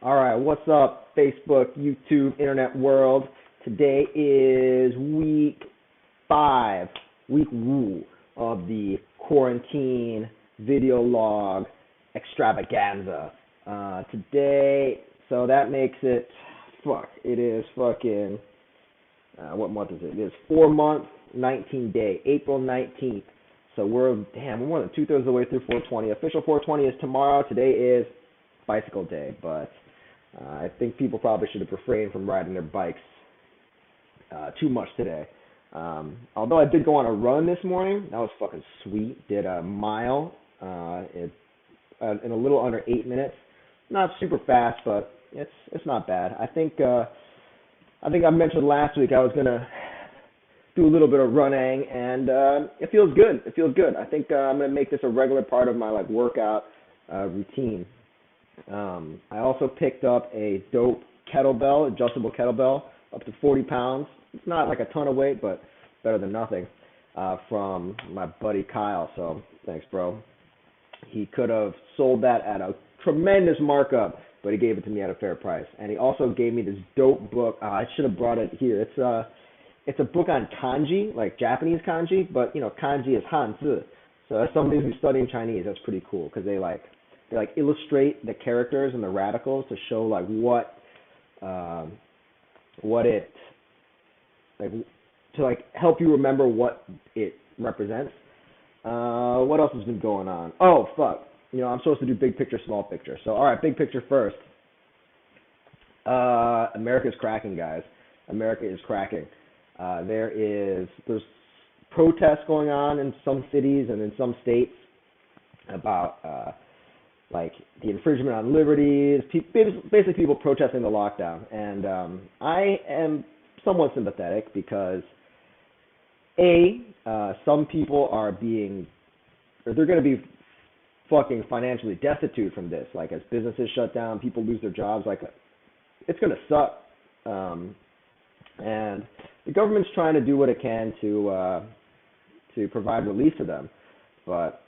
All right, what's up, Facebook, YouTube, internet world? Today is week 5, week woo of the quarantine video log extravaganza. Today, so that makes it, it is fucking, what month is it? It is 4 months, 19 day, April 19th. So we're more than 2/3 of the way through 420. Official 420 is tomorrow. Today is bicycle day, but I think people probably should have refrained from riding their bikes too much today. Although I did go on a run this morning. That was fucking sweet. Did a mile in a little under 8 minutes. Not super fast, but it's not bad. I think I mentioned last week I was gonna do a little bit of running, and it feels good. It feels good. I think I'm gonna make this a regular part of my workout routine. I also picked up a dope kettlebell, adjustable kettlebell, up to 40 pounds. It's not like a ton of weight, but better than nothing, from my buddy Kyle. So thanks, bro. He could have sold that at a tremendous markup, but he gave it to me at a fair price. And he also gave me this dope book. I should have brought it here. It's a book on kanji, like Japanese kanji, but kanji is hanzi. So as somebody who's studying Chinese, that's pretty cool because they illustrate the characters and the radicals to show what it to help you remember what it represents. What else has been going on? Oh fuck. I'm supposed to do big picture, small picture. So all right, big picture first. America's cracking, guys. America is cracking. There's protests going on in some cities and in some states about the infringement on liberties, basically people protesting the lockdown. And I am somewhat sympathetic because some people are they're going to be fucking financially destitute from this. As businesses shut down, people lose their jobs. It's going to suck. And the government's trying to do what it can to provide relief to them, but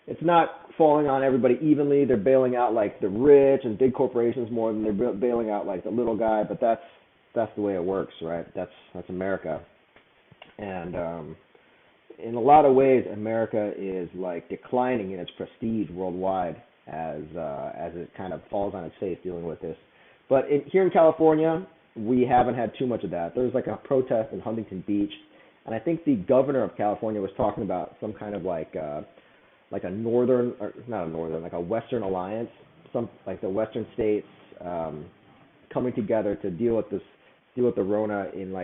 it's not falling on everybody evenly. They're bailing out the rich and big corporations more than they're bailing out the little guy. But that's the way it works, right? That's America, and in a lot of ways, America is declining in its prestige worldwide as it kind of falls on its face dealing with this. But here in California, we haven't had too much of that. There's a protest in Huntington Beach, and I think the governor of California was talking about some kind of a northern, or not a northern, a Western alliance, some the Western states coming together to deal with the Rona in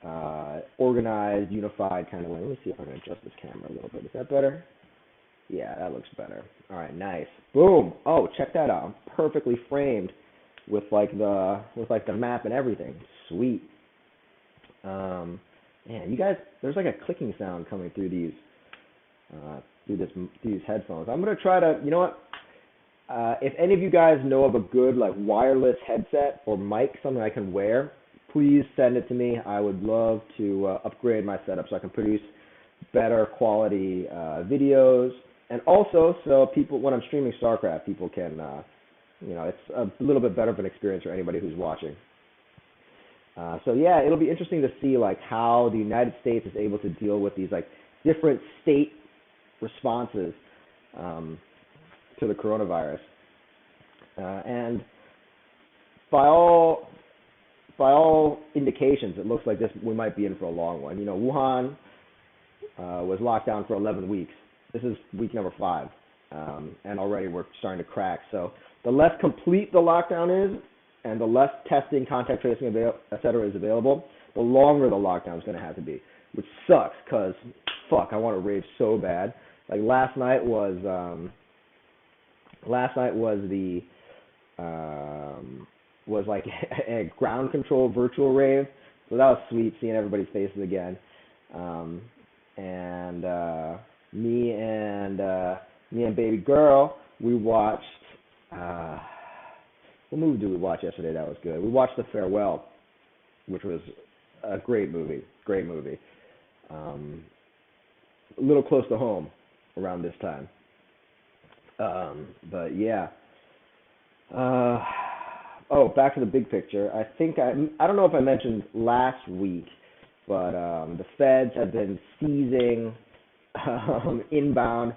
a organized, unified kind of way. Let me see if I can adjust this camera a little bit. Is that better? Yeah, that looks better. All right, nice. Boom. Oh, check that out. I'm perfectly framed with the map and everything. Sweet. Man, you guys, there's a clicking sound coming through these headphones. I'm gonna try to, if any of you guys know of a good wireless headset or mic, something I can wear, please send it to me. I would love to upgrade my setup so I can produce better quality videos. And also, so people, when I'm streaming StarCraft, people can, it's a little bit better of an experience for anybody who's watching. So yeah, it'll be interesting to see how the United States is able to deal with these different state responses to the coronavirus. And by all indications, it looks like we might be in for a long one. Wuhan was locked down for 11 weeks. This is week number 5, and already we're starting to crack. So the less complete the lockdown is, and the less testing, contact tracing, etc. is available, the longer the lockdown is going to have to be, which sucks because, I want to rage so bad. Last night was a ground control virtual rave, so that was sweet seeing everybody's faces again. And me and baby girl, we watched. What movie did we watch yesterday? That was good. We watched The Farewell, which was a great movie. Great movie. A little close to home around this time. But yeah. Uh, oh, back to the big picture. I don't know if I mentioned last week, but the feds have been seizing inbound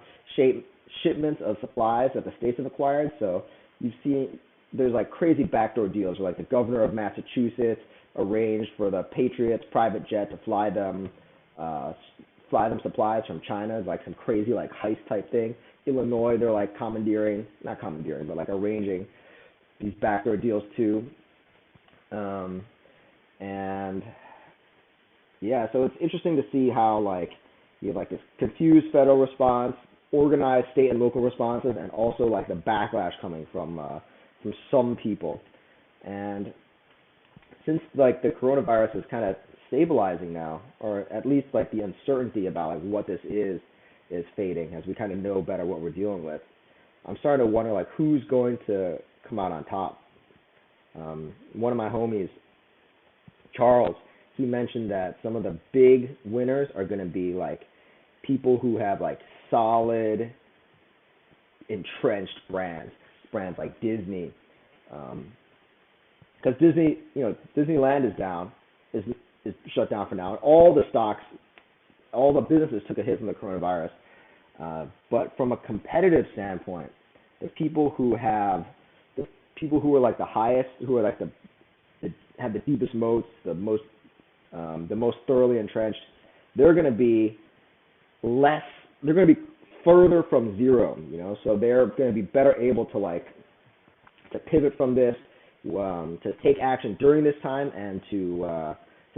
shipments of supplies that the states have acquired. So you've seen there's like crazy backdoor deals where like the governor of Massachusetts arranged for the Patriots private jet to uh, fly them supplies from China, like some crazy like heist type thing. Illinois, they're like not commandeering, but like arranging these backdoor deals too. Um, and yeah, so it's interesting to see how like you have like this confused federal response, organized state and local responses, and also like the backlash coming from some people. And since like the coronavirus is kind of stabilizing now, or at least like the uncertainty about like what this is fading as we kind of know better what we're dealing with. I'm starting to wonder like who's going to come out on top. One of my homies, Charles, he mentioned that some of the big winners are going to be like people who have like solid, entrenched brands like Disney, because Disney, Disneyland is down, is shut down for now, and all the businesses took a hit from the coronavirus. But from a competitive standpoint, the people who are like the highest, who are like the have the deepest moats, the most thoroughly entrenched, they're going to be less. They're going to be further from zero, So they're going to be better able to pivot from this, to take action during this time, and to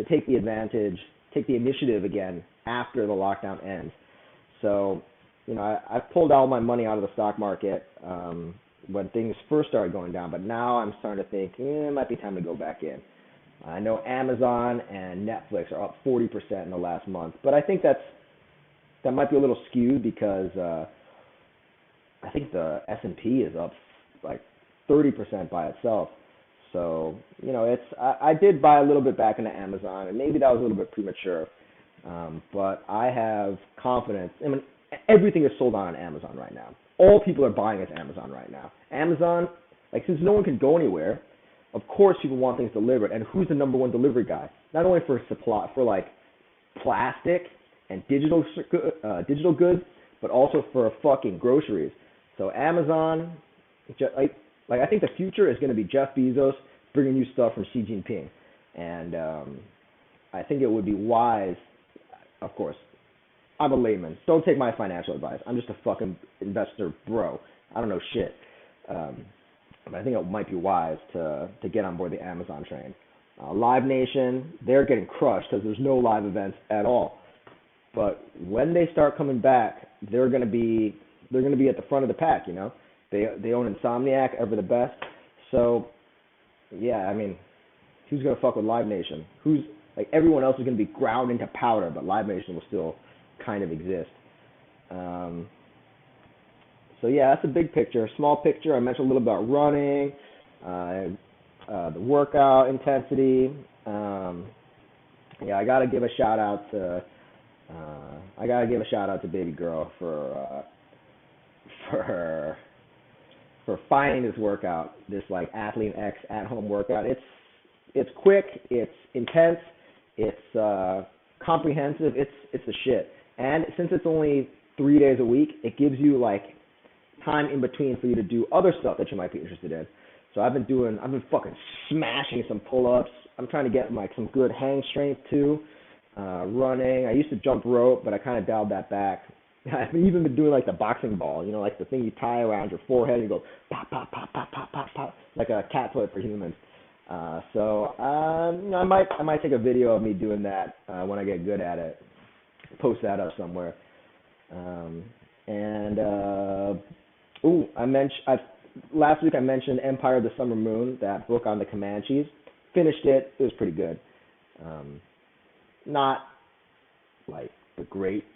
take the advantage, take the initiative again after the lockdown ends. So, I've pulled all my money out of the stock market when things first started going down, but now I'm starting to think it might be time to go back in. I know Amazon and Netflix are up 40% in the last month, but I think that might be a little skewed because I think the S&P is up like 30% by itself. So, I did buy a little bit back into Amazon, and maybe that was a little bit premature. But I have confidence. I mean, everything is sold on Amazon right now. All people are buying is Amazon right now. Amazon, like since no one can go anywhere, of course people want things delivered. And who's the number one delivery guy? Not only for supply, for like plastic and digital goods, but also for fucking groceries. So Amazon, like I think the future is going to be Jeff Bezos bringing you stuff from Xi Jinping, and I think it would be wise. Of course, I'm a layman. Don't take my financial advice. I'm just a fucking investor, bro. I don't know shit. But I think it might be wise to get on board the Amazon train. Live Nation, they're getting crushed because there's no live events at all. But when they start coming back, they're gonna be at the front of the pack. They own Insomniac, Ever the Best. So yeah, I mean, who's gonna fuck with Live Nation? Who's like everyone else is gonna be ground into powder, but Live Nation will still kind of exist. So yeah, that's a big picture. Small picture, I mentioned a little about running, the workout intensity. Yeah, I gotta give a shout out to baby girl for finding this workout, this like Athlete X at home workout. It's quick, it's intense, it's comprehensive, it's the shit. And since it's only 3 days a week, it gives you like time in between for you to do other stuff that you might be interested in. So I've been fucking smashing some pull-ups. I'm trying to get like some good hang strength too. Running. I used to jump rope, but I kind of dialed that back. I've even been doing like the boxing ball, like the thing you tie around your forehead and you go pop, pop, pop, pop, pop, pop, pop, like a cat foot for humans. I might take a video of me doing that when I get good at it. Post that up somewhere. Last week I mentioned Empire of the Summer Moon, that book on the Comanches. Finished it. It was pretty good. Not like the greatest,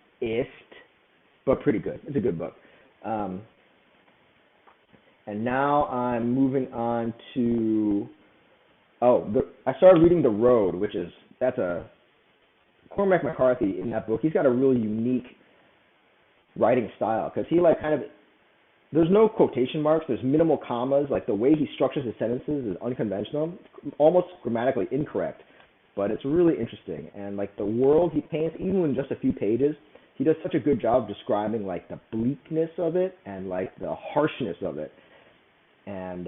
but pretty good. It's a good book. And now I'm moving on to I started reading The Road, that's a Cormac McCarthy in that book. He's got a really unique writing style because he like kind of there's no quotation marks. There's minimal commas. Like the way he structures his sentences is unconventional, almost grammatically incorrect, but it's really interesting. And like the world he paints, even in just a few pages, he does such a good job describing like the bleakness of it and like the harshness of it. And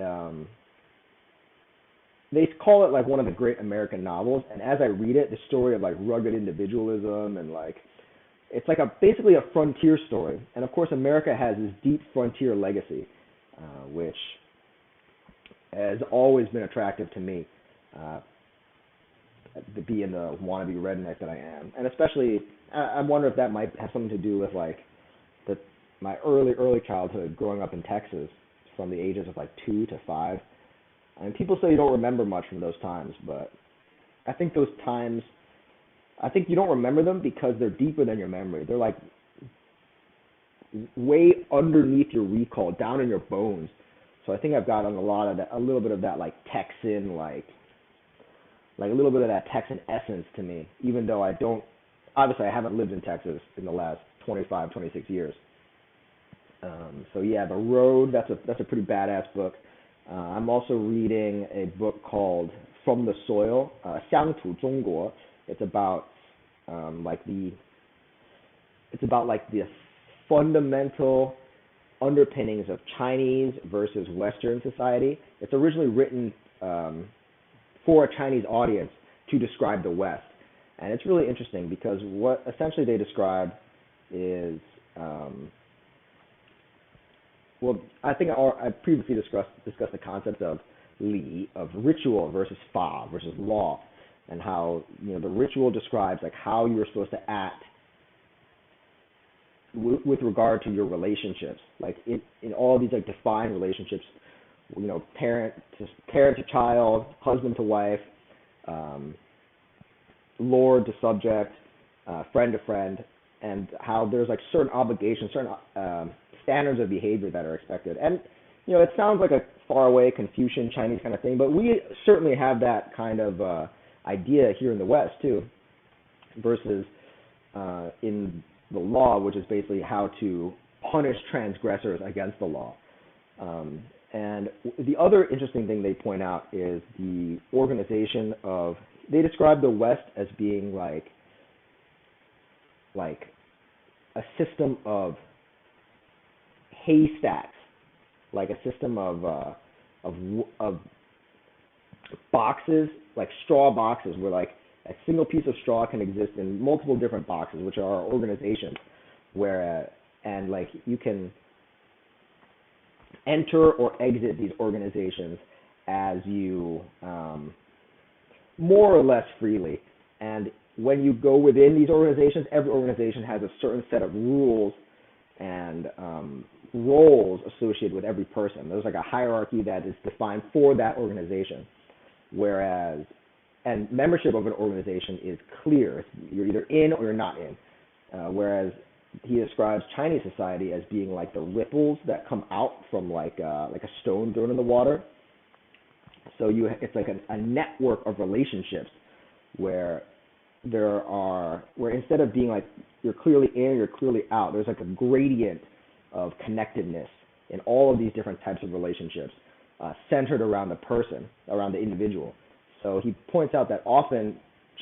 they call it like one of the great American novels. And as I read it, the story of like rugged individualism and like it's like basically a frontier story. And of course, America has this deep frontier legacy, which has always been attractive to me, to be in the wannabe redneck that I am. And especially, I wonder if that might have something to do with like my early childhood growing up in Texas, from the ages of like 2 to 5. And people say you don't remember much from those times, but I think those times, I think you don't remember them because they're deeper than your memory. They're like way underneath your recall, down in your bones. So I think I've gotten a lot of that, a little bit of that like Texan, like a little bit of that Texan essence to me, even though I don't, obviously I haven't lived in Texas in the last 25, 26 years. So yeah, The Road, that's a pretty badass book. I'm also reading a book called From the Soil, 乡土中国. It's about the fundamental underpinnings of Chinese versus Western society. It's originally written for a Chinese audience to describe the West, and it's really interesting because what essentially they describe is I think I previously discussed the concept of Li, of ritual versus Fa versus law, and how the ritual describes like how you're supposed to act with regard to your relationships, like in all these like defined relationships, parent to child, husband to wife, lord to subject, friend to friend, and how there's like certain obligations, certain standards of behavior that are expected. And it sounds like a faraway Confucian Chinese kind of thing, but we certainly have that kind of idea here in the West too, versus in the law, which is basically how to punish transgressors against the law. And the other interesting thing they point out is the organization of, they describe the West as being like a system of haystacks, like a system of boxes, like straw boxes, where like a single piece of straw can exist in multiple different boxes, which are organizations, where and like you can enter or exit these organizations as you more or less freely. And when you go within these organizations, every organization has a certain set of rules and roles associated with every person. There's like a hierarchy that is defined for that organization, whereas and membership of an organization is clear. You're either in or you're not in. Whereas he describes Chinese society as being like the ripples that come out from like a stone thrown in the water. So it's like a network of relationships where where instead of being like you're clearly in or you're clearly out, there's like a gradient of connectedness in all of these different types of relationships, centered around the person, around the individual. So he points out that often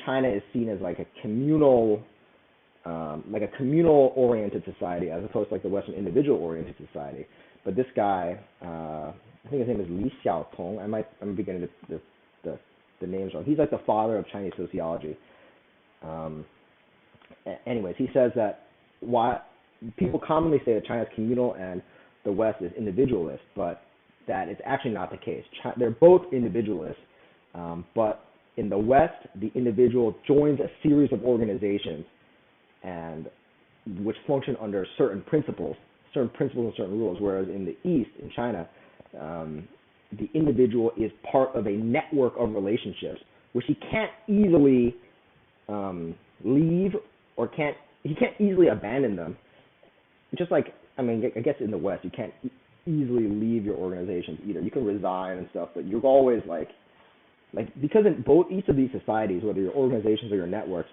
China is seen as like a communal oriented society, as opposed to like the Western individual oriented society. But this guy, I think his name is Li Xiaotong. I'm beginning the names wrong. He's like the father of Chinese sociology. Anyways, he says that why people commonly say that China is communal and the West is individualist, but that it's actually not the case. They're both individualists. But in the West, the individual joins a series of organizations, and which function under certain principles and certain rules. Whereas in the East, in China, the individual is part of a network of relationships, which he can't easily leave, or he can't easily abandon them. Just like, I guess in the West, you can't easily leave your organizations either. You can resign and stuff, but you're always like because in each of these societies, whether your organizations or your networks,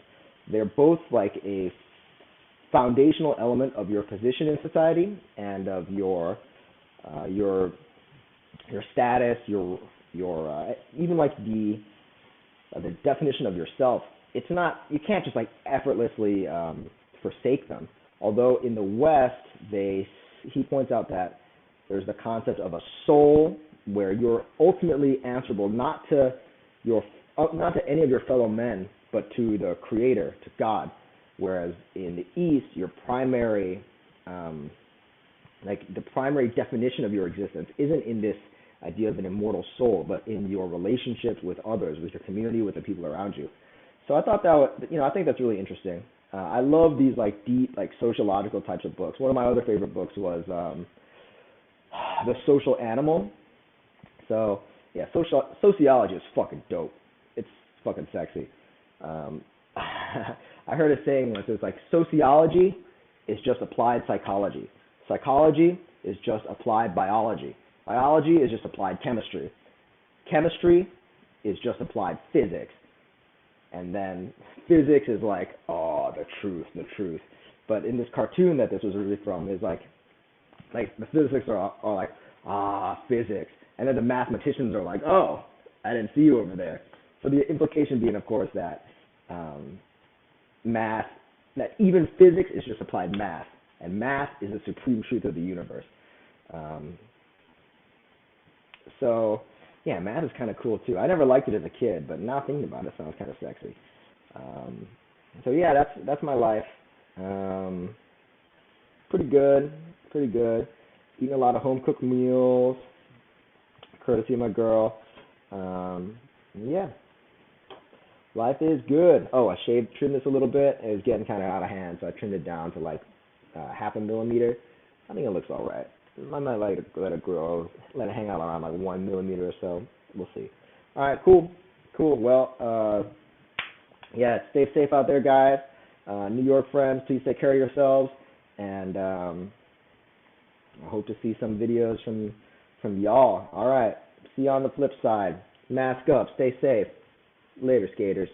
they're both like a foundational element of your position in society and of your your status, your even like the definition of yourself. It's not, you can't just like effortlessly forsake them. Although in the West, he points out that there's the concept of a soul where you're ultimately answerable not to any of your fellow men, but to the Creator, to God. Whereas in the East, your primary the primary definition of your existence isn't in this idea of an immortal soul, but in your relationships with others, with your community, with the people around you. So I thought I think that's really interesting. I love these like deep, like sociological types of books. One of my other favorite books was The Social Animal. So yeah, sociology is fucking dope. It's fucking sexy. I heard a saying once. It's like sociology is just applied psychology. Psychology is just applied biology. Biology is just applied chemistry. Chemistry is just applied physics. And then physics is like, oh, the truth. But in this cartoon that this was really from, is like the physicists are like, physics. And then the mathematicians are like, oh, I didn't see you over there. So the implication being, of course, that that even physics is just applied math. And math is the supreme truth of the universe. So, yeah, math is kind of cool, too. I never liked it as a kid, but now thinking about it, sounds kind of sexy. So, yeah, that's my life. Pretty good. Eating a lot of home-cooked meals, courtesy of my girl. Yeah. Life is good. Oh, I trimmed this a little bit. It was getting kind of out of hand, so I trimmed it down to like half a millimeter. I think it looks all right. I might let it grow, let it hang out around like 1 millimeter or so. We'll see. All right, cool. Well, yeah, stay safe out there, guys. New York friends, please take care of yourselves, and I hope to see some videos from y'all. All right, see you on the flip side. Mask up, stay safe. Later, skaters.